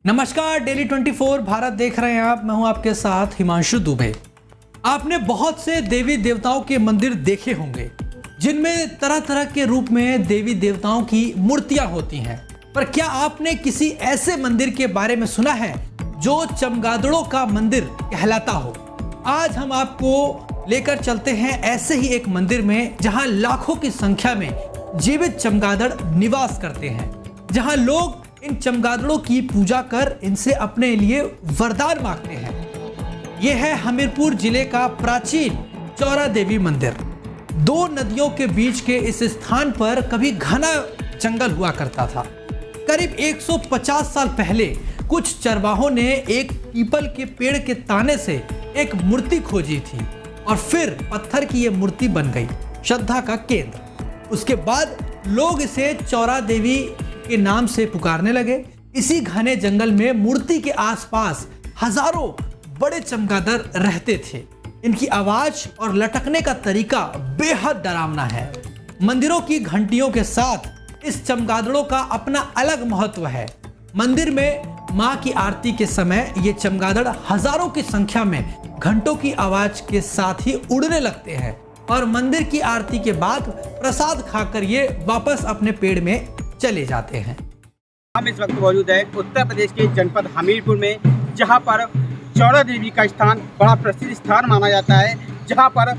नमस्कार, डेली 24 भारत देख रहे हैं आप। मैं हूं आपके साथ हिमांशु दुबे। आपने बहुत से देवी देवताओं के मंदिर देखे होंगे जिनमें तरह तरह के रूप में देवी देवताओं की मूर्तियां होती हैं, पर क्या आपने किसी ऐसे मंदिर के बारे में सुना है जो चमगादड़ों का मंदिर कहलाता हो? आज हम आपको लेकर चलते हैं ऐसे ही एक मंदिर में जहां लाखों की संख्या में जीवित चमगादड़ निवास करते हैं, जहां लोग इन चमगादड़ों की पूजा कर इनसे अपने लिए वरदान मांगते हैं। यह है हमीरपुर जिले का प्राचीन चौरा देवी मंदिर। दो नदियों के बीच के इस स्थान पर कभी घना जंगल हुआ करता था। करीब 150 साल पहले कुछ चरवाहों ने एक पीपल के पेड़ के ताने से एक मूर्ति खोजी थी और फिर पत्थर की यह मूर्ति बन गई श्रद्धा का केंद्र। उसके बाद लोग इसे चौरा देवी के नाम से पुकारने लगे। इसी घने जंगल में मूर्ति के आसपास हजारों बड़े चमगादड़ रहते थे। इनकी आवाज और लटकने का तरीका बेहद डरावना है। मंदिरों की घंटियों के साथ इस चमगादड़ों का अपना अलग महत्व है। मंदिर में मां की आरती के समय ये चमगादड़ हजारों की संख्या में घंटों की आवाज के साथ ही उड़ने लगते हैं और मंदिर की आरती के बाद प्रसाद खाकर ये वापस अपने पेड़ में चले जाते हैं। हम इस वक्त मौजूद है उत्तर प्रदेश के जनपद हमीरपुर में, जहां पर चौरा देवी का स्थान बड़ा प्रसिद्ध स्थान माना जाता है, जहां पर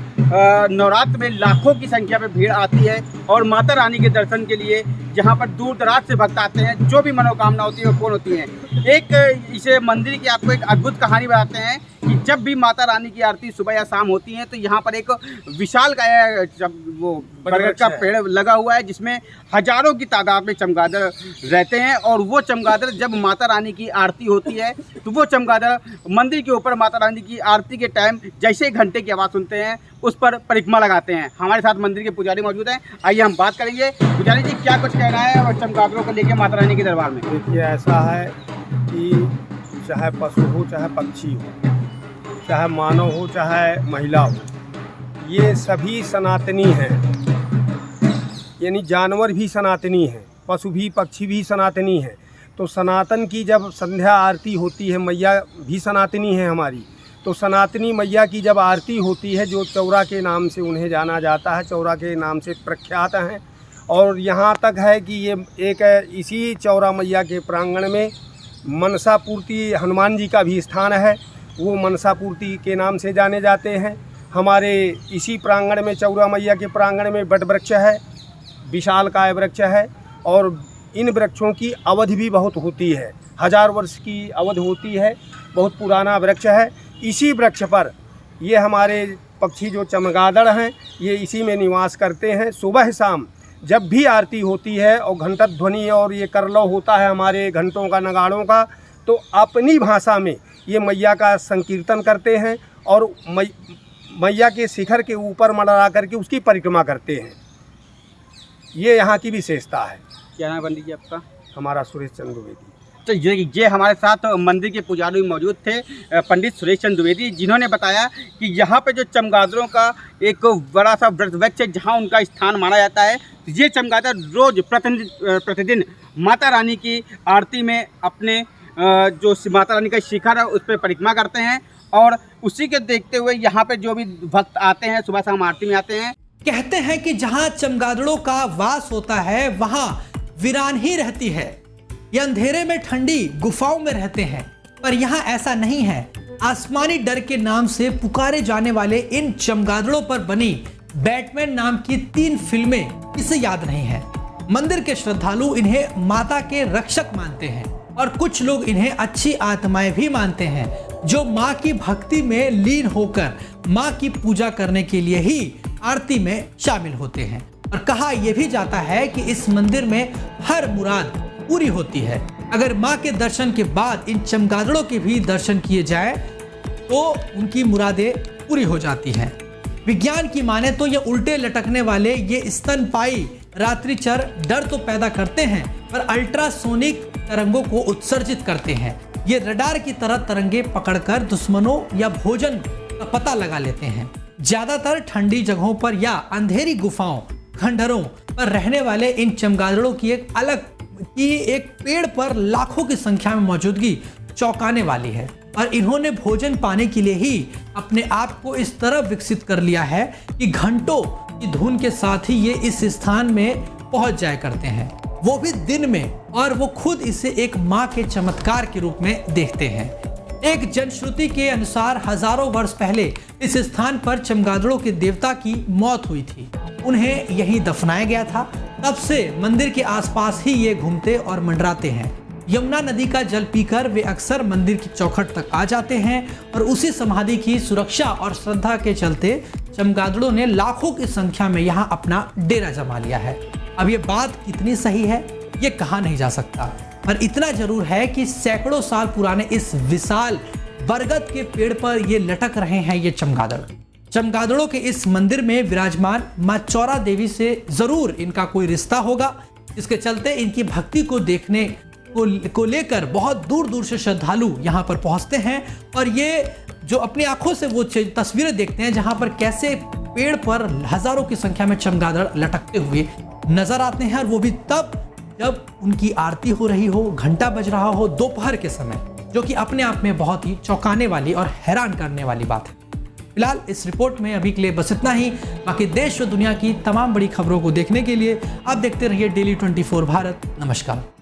नवरात्र में लाखों की संख्या में भीड़ आती है और माता रानी के दर्शन के लिए जहां पर दूर दराज से भक्त आते हैं। जो भी मनोकामना होती है वो पूर्ण होती है। एक इसे मंदिर की आपको एक अद्भुत कहानी बताते हैं कि जब भी माता रानी की आरती सुबह या शाम होती है तो यहाँ पर एक विशाल वो बरगद का पेड़ लगा हुआ है, जिसमें हजारों की तादाद में चमगादड़ रहते हैं। और वो चमगादड़ जब माता रानी की आरती होती है तो वो चमगादड़ मंदिर के ऊपर माता रानी की आरती के टाइम जैसे ही घंटे की आवाज़ सुनते हैं उस पर परिक्रमा लगाते हैं। हमारे साथ मंदिर के पुजारी मौजूद हैं, आइए हम बात करेंगे। पुजारी जी, क्या कुछ कहना है और चमगादड़ों को लेकर माता रानी के दरबार में? देखिए, ऐसा है कि चाहे पशु हो चाहे पक्षी हो, चाहे मानव हो चाहे महिला हो, ये सभी सनातनी हैं। यानी जानवर भी सनातनी हैं, पशु भी पक्षी भी सनातनी हैं। तो सनातन की जब संध्या आरती होती है, मैया भी सनातनी है हमारी, तो सनातनी मैया की जब आरती होती है, जो चौरा के नाम से उन्हें जाना जाता है, चौरा के नाम से प्रख्यात हैं। और यहाँ तक है कि ये एक इसी चौरा मैया के प्रांगण में मनसा पूर्ति हनुमान जी का भी स्थान है, वो मनसा पूर्ति के नाम से जाने जाते हैं। हमारे इसी प्रांगण में चौरा मैया के प्रांगण में बट वृक्ष है, विशालकाय वृक्ष है, और इन वृक्षों की अवधि भी बहुत होती है, 1000 वर्ष की अवधि होती है, बहुत पुराना वृक्ष है। इसी वृक्ष पर ये हमारे पक्षी जो चमगादड़ हैं ये इसी में निवास करते हैं। सुबह शाम जब भी आरती होती है और घंटा ध्वनि और ये करलव होता है हमारे घंटों का, नगाड़ों का, तो अपनी भाषा में ये मैया का संकीर्तन करते हैं और मैया के शिखर के ऊपर मंडरा करके उसकी परिक्रमा करते हैं। ये यहाँ की विशेषता है। क्या नाम पंडित जी आपका? हमारा सुरेश चंद्र द्विवेदी। तो ये हमारे साथ मंदिर के पुजारी मौजूद थे, पंडित सुरेश चंद्र द्विवेदी, जिन्होंने बताया कि यहाँ पे जो चमगादड़ों का एक बड़ा सा वृक्ष है जहाँ उनका स्थान माना जाता है। ये चमगादड़ रोज प्रतिदिन माता रानी की आरती में अपने जो माता रानी का शिखर है उस पर परिक्रमा करते हैं और उसी के देखते हुए यहाँ पे जो भी भक्त आते हैं सुबह शाम आरती में आते हैं। कहते हैं कि जहां चमगादड़ों का वास होता है वहां वीरान ही रहती है। ये अंधेरे में ठंडी गुफाओं में रहते हैं, पर यहाँ ऐसा नहीं है। आसमानी डर के नाम से पुकारे जाने वाले इन चमगादड़ों पर बनी बैटमैन नाम की 3 फिल्में किसे याद नहीं है। मंदिर के श्रद्धालु इन्हें माता के रक्षक मानते हैं और कुछ लोग इन्हें अच्छी आत्माएं भी मानते हैं, जो माँ की भक्ति में लीन होकर माँ की पूजा करने के लिए ही आरती में शामिल होते हैं। और कहा यह भी जाता है कि इस मंदिर में हर मुराद पूरी होती है। अगर माँ के दर्शन के बाद इन चमगादड़ों के भी दर्शन किए जाए तो उनकी मुरादें पूरी हो जाती हैं। विज्ञान की माने तो ये उल्टे लटकने वाले ये स्तनपाई रात्रिचर डर तो पैदा करते हैं, पर अल्ट्रासोनिक तरंगों को उत्सर्जित करते हैं। ये रडार की तरह तरंगे पकड़कर दुश्मनों या भोजन का पता लगा लेते हैं। ज्यादातर ठंडी जगहों पर या अंधेरी गुफाओं, खंडहरों पर रहने वाले इन चमगादड़ों की एक अलग कि एक पेड़ पर लाखों की संख्या में मौजूदगी चौंकाने वाली है और इन्होंने भोजन पाने के लिए ही अपने आप को इस तरह विकसित कर लिया है कि घंटों की धुन के साथ ही ये इस स्थान में पहुंच जाया करते हैं, वो भी दिन में, और वो खुद इसे एक माँ के चमत्कार के रूप में देखते हैं। एक जनश्रुति के अनुसार हजारों वर्ष पहले इस स्थान पर चमगादड़ों के देवता की मौत हुई थी, उन्हें यहीं दफनाया गया था। तब से मंदिर के आसपास ही ये घूमते और मंडराते हैं। यमुना नदी का जल पीकर वे अक्सर मंदिर की चौखट तक आ जाते हैं और उसी समाधि की सुरक्षा और श्रद्धा के चलते चमगादड़ों ने लाखों की संख्या में यहाँ अपना डेरा जमा लिया है। अब ये बात कितनी सही है ये कहा नहीं जा सकता, पर इतना जरूर है कि सैकड़ों साल पुराने इस विशाल बरगद के पेड़ पर ये लटक रहे हैं ये चमगादड़। चमगादड़ों के इस मंदिर में विराजमान माँ चौरा देवी से जरूर इनका कोई रिश्ता होगा, जिसके चलते इनकी भक्ति को देखने को लेकर बहुत दूर दूर से श्रद्धालु यहाँ पर पहुँचते हैं और ये जो अपनी आंखों से वो तस्वीरें देखते हैं जहाँ पर कैसे पेड़ पर हजारों की संख्या में चमगादड़ लटकते हुए नजर आते हैं, और वो भी तब जब उनकी आरती हो रही हो, घंटा बज रहा हो दोपहर के समय, जो कि अपने आप में बहुत ही चौंकाने वाली और हैरान करने वाली बात है। फिलहाल इस रिपोर्ट में अभी के लिए बस इतना ही। बाकी देश और दुनिया की तमाम बड़ी खबरों को देखने के लिए आप देखते रहिए डेली 24 भारत। नमस्कार।